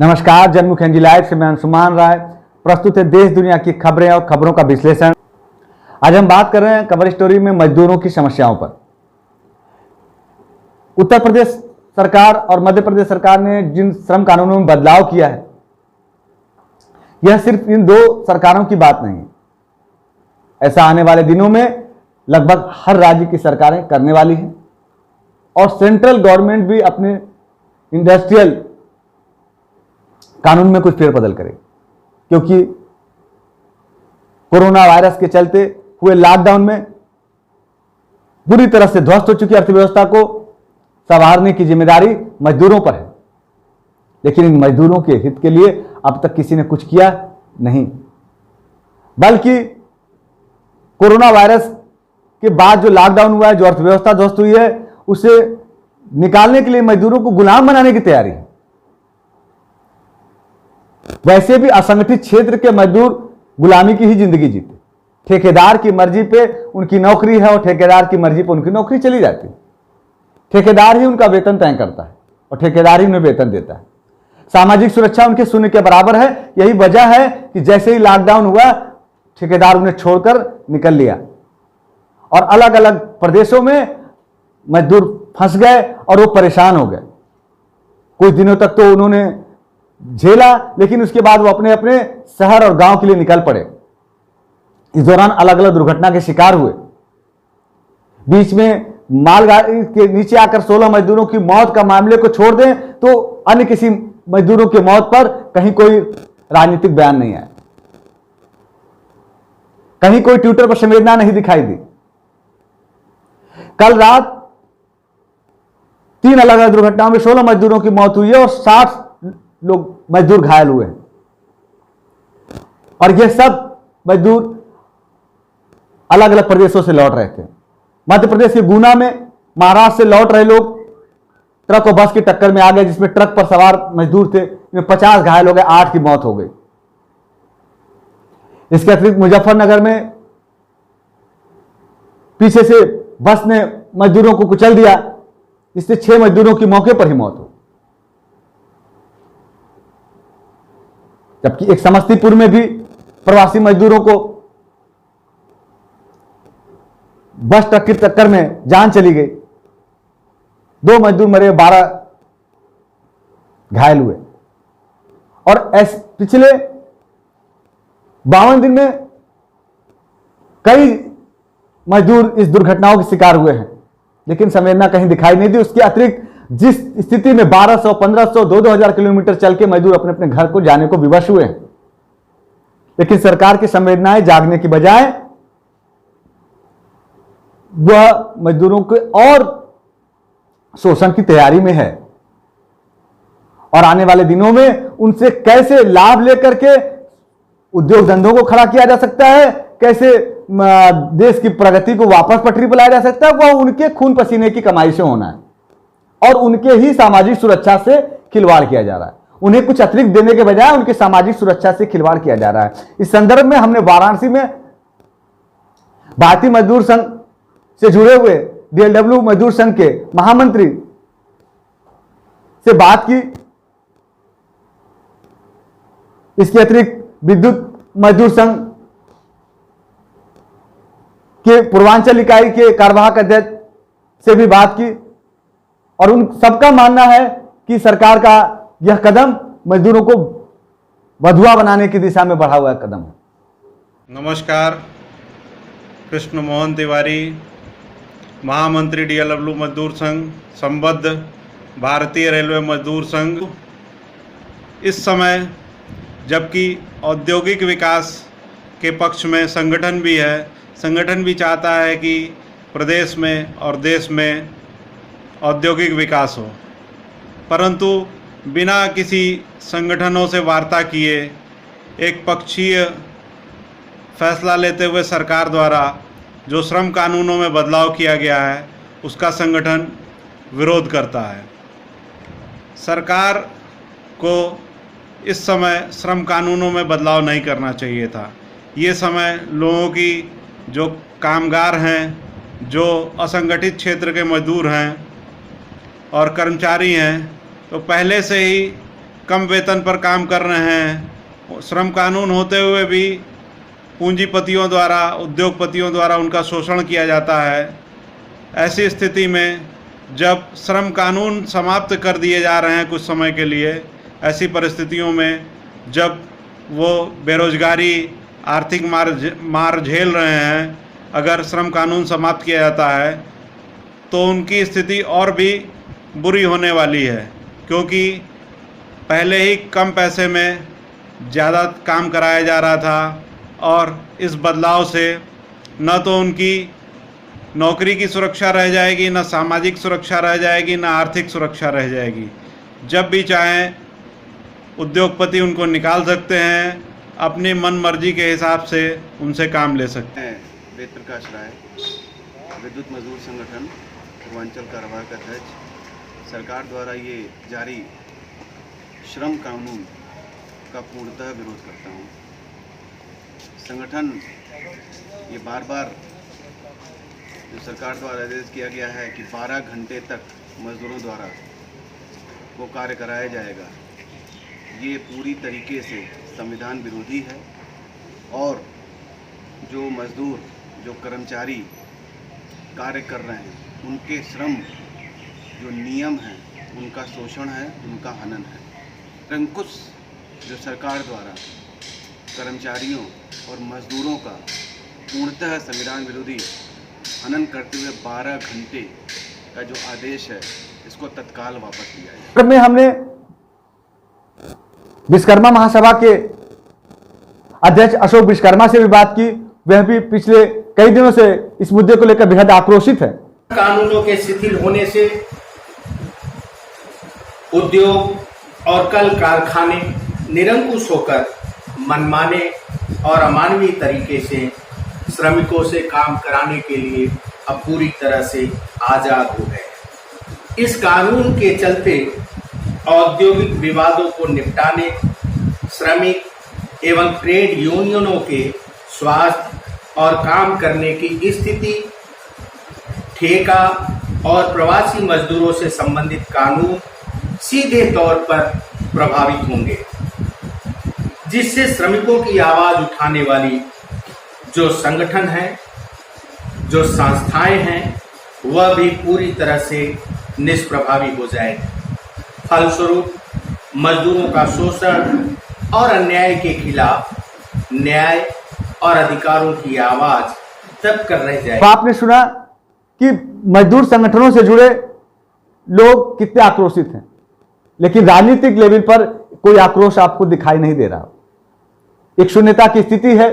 नमस्कार, जनमुख NG live से मैं अंशुमान राय। प्रस्तुत है देश दुनिया की खबरें और खबरों का विश्लेषण। आज हम बात कर रहे हैं कवर स्टोरी में मजदूरों की समस्याओं पर। उत्तर प्रदेश सरकार और मध्य प्रदेश सरकार ने जिन श्रम कानूनों में बदलाव किया है, यह सिर्फ इन दो सरकारों की बात नहीं है। ऐसा आने वाले दिनों में लगभग हर राज्य की सरकारें करने वाली हैं और सेंट्रल गवर्नमेंट भी अपने इंडस्ट्रियल कानून में कुछ फेरबदल करे, क्योंकि कोरोना वायरस के चलते हुए लॉकडाउन में बुरी तरह से ध्वस्त हो चुकी अर्थव्यवस्था को संवारने की जिम्मेदारी मजदूरों पर है। लेकिन इन मजदूरों के हित के लिए अब तक किसी ने कुछ किया नहीं, बल्कि कोरोना वायरस के बाद जो लॉकडाउन हुआ है, जो अर्थव्यवस्था ध्वस्त हुई है, उसे निकालने के लिए मजदूरों को गुलाम बनाने की तैयारी है। वैसे भी असंगठित क्षेत्र के मजदूर गुलामी की ही जिंदगी जीते। ठेकेदार की मर्जी पे उनकी नौकरी है और ठेकेदार की मर्जी पे उनकी नौकरी चली जाती है। ठेकेदार ही उनका वेतन तय करता है और ठेकेदार ही उन्हें वेतन देता है। सामाजिक सुरक्षा उनके शून्य के बराबर है। यही वजह है कि जैसे ही लॉकडाउन हुआ, ठेकेदार उन्हें छोड़कर निकल लिया और अलग अलग प्रदेशों में मजदूर फंस गए और वो परेशान हो गए। कुछ दिनों तक तो उन्होंने झेला, लेकिन उसके बाद वो अपने अपने शहर और गांव के लिए निकल पड़े। इस दौरान अलग अलग दुर्घटना के शिकार हुए। बीच में मालगाड़ी के नीचे आकर 16 मजदूरों की मौत का मामले को छोड़ दें तो अन्य किसी मजदूरों की मौत पर कहीं कोई राजनीतिक बयान नहीं आया, कहीं कोई ट्विटर पर संवेदना नहीं दिखाई दी। कल रात 3 अलग अलग दुर्घटनाओं में 16 मजदूरों की मौत हुई है और 60 लोग मजदूर घायल हुए हैं। और ये सब मजदूर अलग अलग प्रदेशों से लौट रहे थे। मध्य प्रदेश के गुना में महाराष्ट्र से लौट रहे लोग ट्रक और बस की टक्कर में आ गए, जिसमें ट्रक पर सवार मजदूर थे, इनमें 50 घायल हो गए, 8 की मौत हो गई। इसके अतिरिक्त मुजफ्फरनगर में पीछे से बस ने मजदूरों को कुचल दिया, जिससे 6 मजदूरों की मौके पर ही मौत हो। जबकि एक समस्तीपुर में भी प्रवासी मजदूरों को बस ट्रक की टक्कर में जान चली गई। 2 मजदूर मरे, 12 घायल हुए। और पिछले 52 दिन में कई मजदूर इस दुर्घटनाओं के शिकार हुए हैं, लेकिन संवेदना कहीं दिखाई नहीं दी। उसके अतिरिक्त जिस स्थिति में 1200, 1500, 2-2000 किलोमीटर चल के मजदूर अपने अपने घर को जाने को विवश हुए हैं, लेकिन सरकार की संवेदनाएं जागने की बजाय वह मजदूरों के और शोषण की तैयारी में है। और आने वाले दिनों में उनसे कैसे लाभ लेकर के उद्योग धंधों को खड़ा किया जा सकता है, कैसे देश की प्रगति को वापस पटरी पर लाया जा सकता है, वह उनके खून पसीने की कमाई से होना है और उनके ही सामाजिक सुरक्षा से खिलवाड़ किया जा रहा है। उन्हें कुछ अतिरिक्त देने के बजाय उनकी सामाजिक सुरक्षा से खिलवाड़ किया जा रहा है। इस संदर्भ में हमने वाराणसी में भारतीय मजदूर संघ से जुड़े हुए डीएलडब्ल्यू मजदूर संघ के महामंत्री से बात की। इसके अतिरिक्त विद्युत मजदूर संघ के पूर्वांचल इकाई के कार्यवाहक अध्यक्ष से भी बात की और उन सबका मानना है कि सरकार का यह कदम मजदूरों को बंधुआ बनाने की दिशा में बढ़ा हुआ कदम है। नमस्कार, कृष्ण मोहन तिवारी, महामंत्री डीएलडब्ल्यू मजदूर संघ, संबद्ध भारतीय रेलवे मजदूर संघ। इस समय जबकि औद्योगिक विकास के पक्ष में संगठन भी है, संगठन भी चाहता है कि प्रदेश में और देश में औद्योगिक विकास हो, परंतु बिना किसी संगठनों से वार्ता किए एक पक्षीय फैसला लेते हुए सरकार द्वारा जो श्रम कानूनों में बदलाव किया गया है, उसका संगठन विरोध करता है। सरकार को इस समय श्रम कानूनों में बदलाव नहीं करना चाहिए था। ये समय लोगों की, जो कामगार हैं, जो असंगठित क्षेत्र के मजदूर हैं और कर्मचारी हैं, तो पहले से ही कम वेतन पर काम कर रहे हैं। श्रम कानून होते हुए भी पूंजीपतियों द्वारा, उद्योगपतियों द्वारा उनका शोषण किया जाता है। ऐसी स्थिति में जब श्रम कानून समाप्त कर दिए जा रहे हैं कुछ समय के लिए, ऐसी परिस्थितियों में जब वो बेरोजगारी, आर्थिक मार झेल रहे हैं, अगर श्रम कानून समाप्त किया जाता है तो उनकी स्थिति और भी बुरी होने वाली है, क्योंकि पहले ही कम पैसे में ज़्यादा काम कराया जा रहा था और इस बदलाव से न तो उनकी नौकरी की सुरक्षा रह जाएगी, न सामाजिक सुरक्षा रह जाएगी, न आर्थिक सुरक्षा रह जाएगी। जब भी चाहें उद्योगपति उनको निकाल सकते हैं, अपनी मन मर्जी के हिसाब से उनसे काम ले सकते हैं। वेद प्रकाश राय, विद्युत मजदूर संगठन पूर्वांचल कार्यवाहक अध्यक्ष। सरकार द्वारा ये जारी श्रम कानून का पूर्णतः विरोध करता हूँ। संगठन ये बार बार जो सरकार द्वारा आदेश किया गया है कि 12 घंटे तक मजदूरों द्वारा वो कार्य कराया जाएगा, ये पूरी तरीके से संविधान विरोधी है। और जो मजदूर, जो कर्मचारी कार्य कर रहे हैं, उनके श्रम जो नियम हैं उनका शोषण है, उनका हनन है। अंकुश जो सरकार द्वारा कर्मचारियों और मजदूरों का पूर्णतः संविधान विरोधी हनन करते हुए 12 घंटे का जो आदेश है, इसको तत्काल वापस लिया जाए। में हमने विश्वकर्मा महासभा के अध्यक्ष अशोक विश्वकर्मा से भी बात की। वह भी पिछले कई दिनों से इस मुद्दे को लेकर बेहद आक्रोशित है। कानूनों के शिथिल होने से उद्योग और कल कारखाने निरंकुश होकर मनमाने और अमानवीय तरीके से श्रमिकों से काम कराने के लिए अब पूरी तरह से आजाद हो गए। इस कानून के चलते औद्योगिक विवादों को निपटाने, श्रमिक एवं ट्रेड यूनियनों के स्वास्थ्य और काम करने की स्थिति, ठेका और प्रवासी मजदूरों से संबंधित कानून सीधे तौर पर प्रभावित होंगे, जिससे श्रमिकों की आवाज उठाने वाली जो संगठन है, जो संस्थाएं हैं, वह भी पूरी तरह से निष्प्रभावी हो जाएगी। फलस्वरूप मजदूरों का शोषण और अन्याय के खिलाफ न्याय और अधिकारों की आवाज तब कर रह जाएगी। आपने सुना कि मजदूर संगठनों से जुड़े लोग कितने आक्रोशित हैं, लेकिन राजनीतिक लेवल पर कोई आक्रोश आपको दिखाई नहीं दे रहा। एक शून्यता की स्थिति है।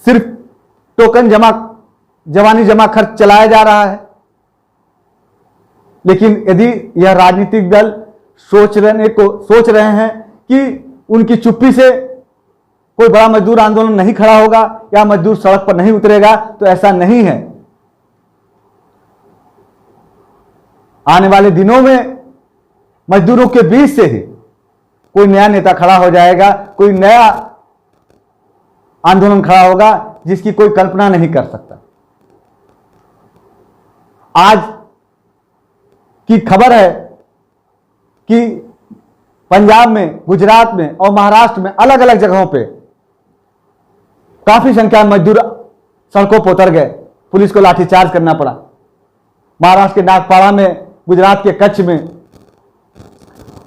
सिर्फ टोकन जवानी जमा खर्च चलाया जा रहा है। लेकिन यदि यह राजनीतिक दल सोच रहे हैं कि उनकी चुप्पी से कोई बड़ा मजदूर आंदोलन नहीं खड़ा होगा या मजदूर सड़क पर नहीं उतरेगा, तो ऐसा नहीं है। आने वाले दिनों में मजदूरों के बीच से ही कोई नया नेता खड़ा हो जाएगा, कोई नया आंदोलन खड़ा होगा जिसकी कोई कल्पना नहीं कर सकता। आज की खबर है कि पंजाब में, गुजरात में और महाराष्ट्र में अलग अलग जगहों पे काफी संख्या में मजदूर सड़कों पर उतर गए। पुलिस को लाठीचार्ज करना पड़ा। महाराष्ट्र के नागपाड़ा में, गुजरात के कच्छ में,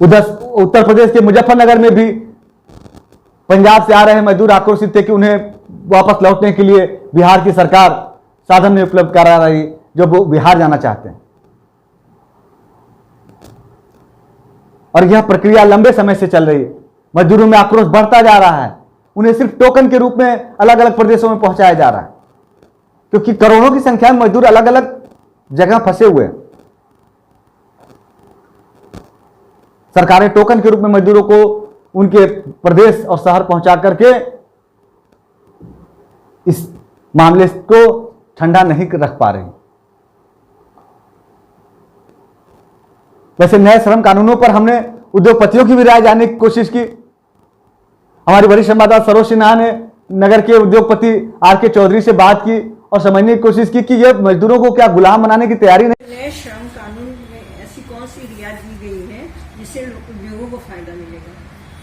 उधर उत्तर प्रदेश के मुजफ्फरनगर में भी पंजाब से आ रहे मजदूर आक्रोशित थे कि उन्हें वापस लौटने के लिए बिहार की सरकार साधन नहीं उपलब्ध करा रही, जो वो बिहार जाना चाहते हैं। और यह प्रक्रिया लंबे समय से चल रही है। मजदूरों में आक्रोश बढ़ता जा रहा है। उन्हें सिर्फ टोकन के रूप में अलग अलग प्रदेशों में पहुंचाया जा रहा है, क्योंकि करोड़ों की संख्या में मजदूर अलग अलग जगह फंसे हुए हैं। सरकारें टोकन के रूप में मजदूरों को उनके प्रदेश और शहर पहुंचा करके इस मामले को ठंडा नहीं रख पा रही। वैसे नए श्रम कानूनों पर हमने उद्योगपतियों की भी राय जानने की कोशिश की। हमारी वरिष्ठ संवाददाता सरोज सिन्हा ने नगर के उद्योगपति आर.के. चौधरी से बात की और समझने की कोशिश की कि यह मजदूरों को क्या गुलाम बनाने की तैयारी नहीं। नए श्रम कानून में ऐसी कौन सी रियायत दी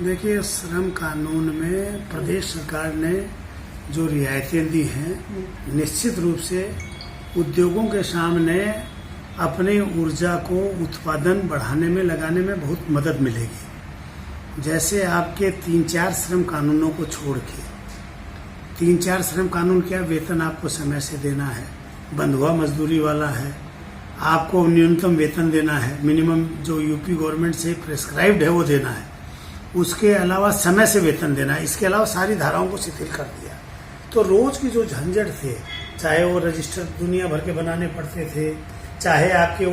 देखिए, श्रम कानून में प्रदेश सरकार ने जो रियायतें दी हैं, निश्चित रूप से उद्योगों के सामने अपनी ऊर्जा को उत्पादन बढ़ाने में लगाने में बहुत मदद मिलेगी। जैसे आपके 3-4 श्रम कानूनों को छोड़ के 3-4 श्रम कानून क्या, वेतन आपको समय से देना है, बंधुआ मजदूरी वाला है, आपको न्यूनतम वेतन देना है, मिनिमम जो यूपी गवर्नमेंट से प्रेस्क्राइब्ड है वो देना है, उसके अलावा समय से वेतन देना है। इसके अलावा सारी धाराओं को शिथिल कर दिया। तो रोज की जो झंझट थे, चाहे वो रजिस्टर दुनिया भर के बनाने पड़ते थे, चाहे आपके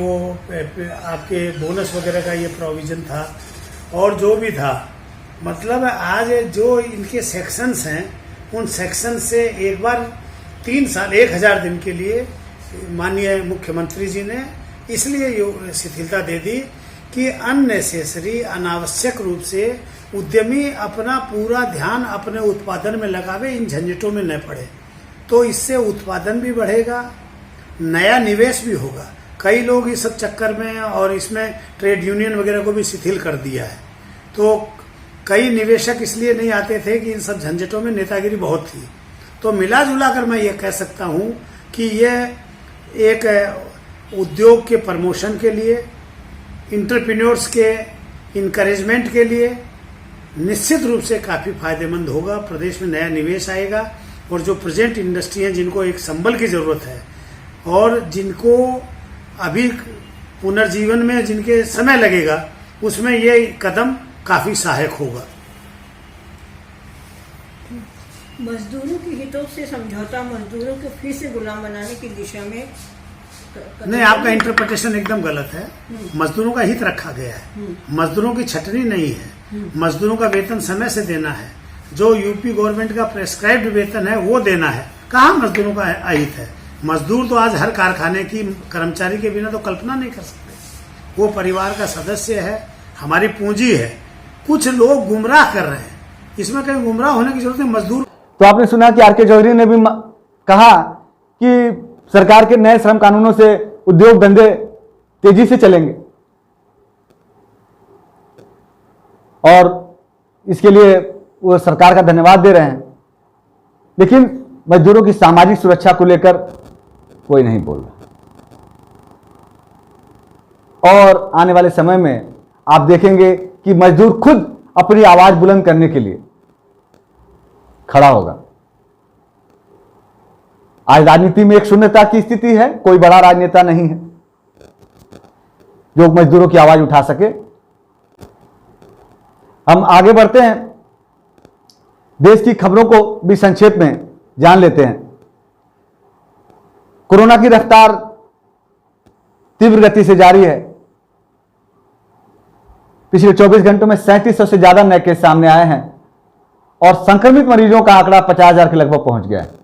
बोनस वगैरह का ये प्रोविजन था, और जो भी था, मतलब आज जो इनके सेक्शंस हैं, उन सेक्शन से एक बार 3 साल 1000 दिन के लिए माननीय मुख्यमंत्री जी ने इसलिए शिथिलता दे दी कि अननेसेसरी, अनावश्यक रूप से उद्यमी अपना पूरा ध्यान अपने उत्पादन में लगावे, इन झंझटों में न पड़े। तो इससे उत्पादन भी बढ़ेगा, नया निवेश भी होगा। कई लोग इस सब चक्कर में, और इसमें ट्रेड यूनियन वगैरह को भी शिथिल कर दिया है, तो कई निवेशक इसलिए नहीं आते थे कि इन सब झंझटों में नेतागिरी बहुत थी। तो मिला जुला कर मैं ये कह सकता हूँ कि यह एक उद्योग के प्रमोशन के लिए, इंटरप्रेन्योर्स के इनकरेजमेंट के लिए निश्चित रूप से काफ़ी फायदेमंद होगा। प्रदेश में नया निवेश आएगा, और जो प्रेजेंट इंडस्ट्री हैं जिनको एक संबल की ज़रूरत है और जिनको अभी पुनर्जीवन में जिनके समय लगेगा, उसमें ये कदम काफ़ी सहायक होगा। मजदूरों के हितों से समझौता मजदूरों को फिर से गुलाम बनाने की दिशा में नहीं, आपका इंटरप्रिटेशन एकदम गलत है। मजदूरों का हित रखा गया है, मजदूरों की छटनी नहीं है। मजदूरों का वेतन समय से देना है, जो यूपी गवर्नमेंट का प्रेस्क्राइब्ड वेतन है वो देना है। कहाँ मजदूरों का अहित है? मजदूर तो आज हर कारखाने की कर्मचारी के बिना तो कल्पना नहीं कर सकते। वो परिवार का सदस्य है, हमारी पूंजी है। कुछ लोग गुमराह कर रहे हैं, इसमें कहीं गुमराह होने की जरूरत नहीं। मजदूर तो आपने सुना कि आर.के. जौहरी ने भी कहा कि सरकार के नए श्रम कानूनों से उद्योग धंधे तेजी से चलेंगे, और इसके लिए वो सरकार का धन्यवाद दे रहे हैं। लेकिन मजदूरों की सामाजिक सुरक्षा को लेकर कोई नहीं बोल रहा। और आने वाले समय में आप देखेंगे कि मजदूर खुद अपनी आवाज बुलंद करने के लिए खड़ा होगा। आज राजनीति में एक शून्यता की स्थिति है, कोई बड़ा राजनेता नहीं है जो मजदूरों की आवाज उठा सके। हम आगे बढ़ते हैं, देश की खबरों को भी संक्षेप में जान लेते हैं। कोरोना की रफ्तार तीव्र गति से जारी है। पिछले 24 घंटों में 3700 से ज्यादा नए केस सामने आए हैं, और संक्रमित मरीजों का आंकड़ा 50,000 के लगभग पहुंच गया है।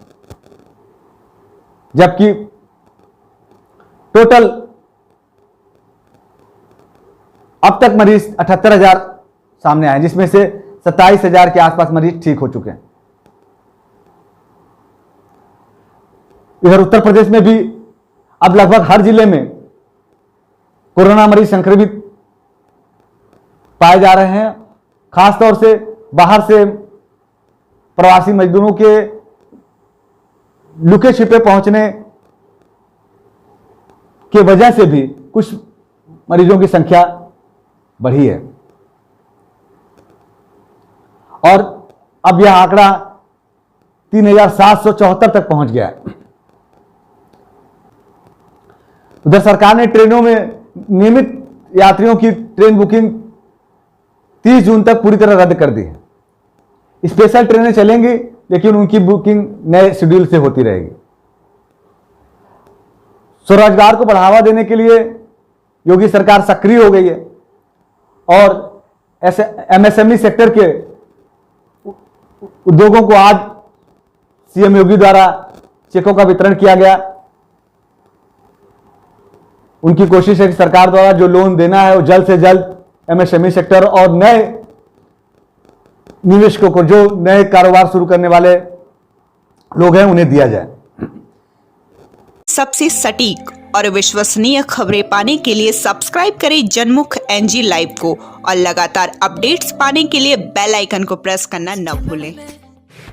जबकि टोटल अब तक मरीज 78,000 सामने आए, जिसमें से 27,000 के आसपास मरीज ठीक हो चुके हैं। इधर उत्तर प्रदेश में भी अब लगभग हर जिले में कोरोना मरीज संक्रमित पाए जा रहे हैं। खासतौर से बाहर से प्रवासी मजदूरों के लुके छिपे पहुंचने के वजह से भी कुछ मरीजों की संख्या बढ़ी है, और अब यह आंकड़ा 3,774 तक पहुंच गया है। उधर सरकार ने ट्रेनों में नियमित यात्रियों की ट्रेन बुकिंग 30 जून तक पूरी तरह रद्द कर दी है। स्पेशल ट्रेनें चलेंगी, लेकिन उनकी बुकिंग नए शेड्यूल से होती रहेगी। स्वरोजगार को बढ़ावा देने के लिए योगी सरकार सक्रिय हो गई है, और ऐसे एमएसएमई सेक्टर के उद्योगों को आज सीएम योगी द्वारा चेकों का वितरण किया गया। उनकी कोशिश है कि सरकार द्वारा जो लोन देना है वो जल्द से जल्द एमएसएमई सेक्टर और नए निवेशकों को, जो नए कारोबार शुरू करने वाले लोग हैं, उन्हें दिया जाए। सबसे सटीक और विश्वसनीय खबरें पाने के लिए सब्सक्राइब करें जनमुख NG लाइव को और लगातार अपडेट्स पाने के लिए बेल आइकन को प्रेस करना न भूलें।